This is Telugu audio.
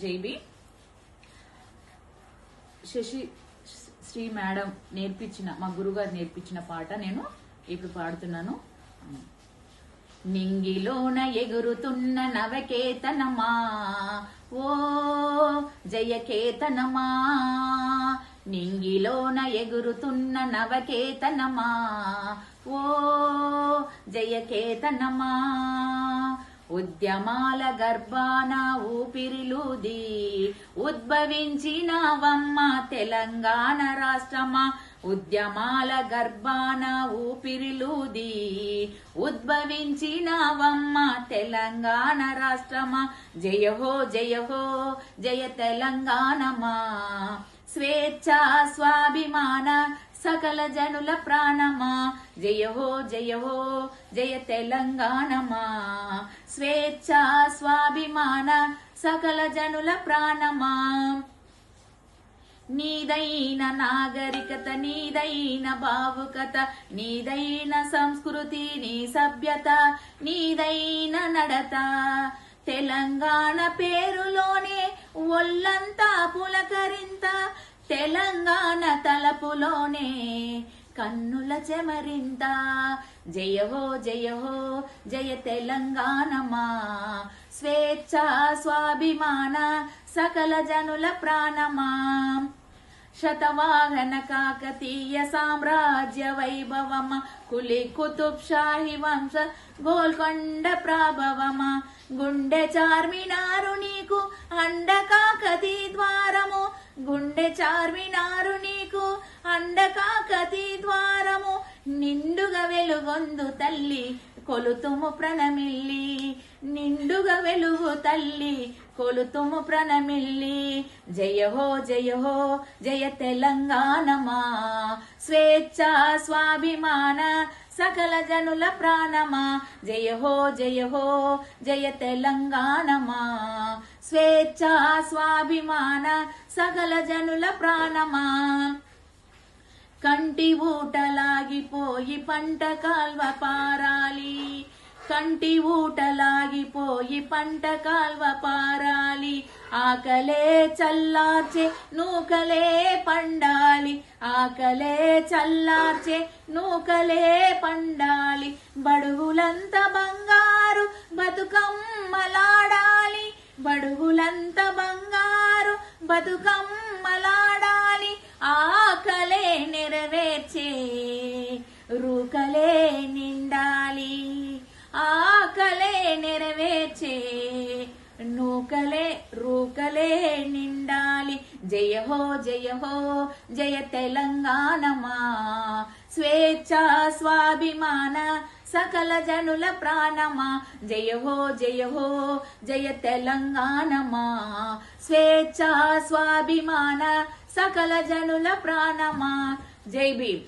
జైబీ శశి శ్రీ మేడం నేర్పించిన, మా గురుగారు నేర్పించిన పాట నేను ఇప్పుడు పాడుతున్నాను. నింగిలోన ఎగురుతున్న నవకేతనమా ఓ జయకేతనమా, నింగిలోన ఎగురుతున్న నవకేతనమా ఓ జయకేతనమా, ఉద్యమాల గర్భాన ఊపిరిలూది ఉద్భవించినవమ్మ తెలంగాణ రాష్ట్రమా, ఉద్యమాల గర్భాన ఊపిరిలూది ఉద్భవించినవమ్మ తెలంగాణ రాష్ట్రమా, జయ హో జయ హో జయ తెలంగాణమా, స్వేచ్ఛ స్వాభిమాన సకల జనుల ప్రాణమా, జయ హో జయ తెలంగాణమా, స్వేచ్ఛ స్వాభిమాన సకల జనుల ప్రాణమా, నీదైన నాగరికత నీదైన భావుకత నీదైన సంస్కృతి నీ సభ్యత నీదైన నడత, తెలంగాణ పేరులోనే ఒళ్ళంతా పులకరింత, తెలంగాణ తలపులోనే కన్నుల చెమరింత, జయ హో జయ తెలంగాణమా, స్వేచ్ఛ స్వాభిమాన సకల జనుల ప్రాణమా, శతవాహన కాకతీయ సామ్రాజ్య వైభవమ, కులి కుతుబ్ షాహి వంశ గోల్కొండ ప్రాభవమ, గుండె చార్మినారు నీకు అండ కాకతీ ద్వారము, గుండె చార్మినారు నీకు అండ కాకతీ ద్వారము, నిండుగా వెలుగొందు తల్లి కొలుతుము ప్రణమిల్లి, నిండుగా వెలుగు తల్లి కొలుతుము ప్రణమిల్లి, జయ హో జయ తెలంగాణమా, స్వేచ్ఛ స్వాభిమాన సకల జనుల ప్రాణమా, జయ హో జయ తెలంగాణమా, స్వేచ్ఛ స్వాభిమాన సకల జనుల ప్రాణమా, కంటి ఊటలాగిపోయి పంట కాల్వ పారాలి, కంటి ఊటలాగిపోయి పంట కాల్వ పారాలి, ఆకలే చల్లార్చే నూకలే పండాలి, ఆకలే చల్లార్చే నూకలే పండాలి, బడుగులంత బంగారు బతుకమ్మలాడాలి, బడుగులంత బంగారు బతుకమ్మలాడాలి, ఆకలే నెరవేర్చే రూకలే నిండాలి, ఆకలే నెరవేర్చే రూకలే నిండాలి, జయ హో జయ తెలంగాణమా, స్వేచ్ఛ స్వాభిమాన సకల జనుల ప్రాణమా, జయ హో జయ తెలంగాణమా, స్వేచ్ఛ స్వాభిమాన సకల జనుల ప్రాణమా, జై భీమ్.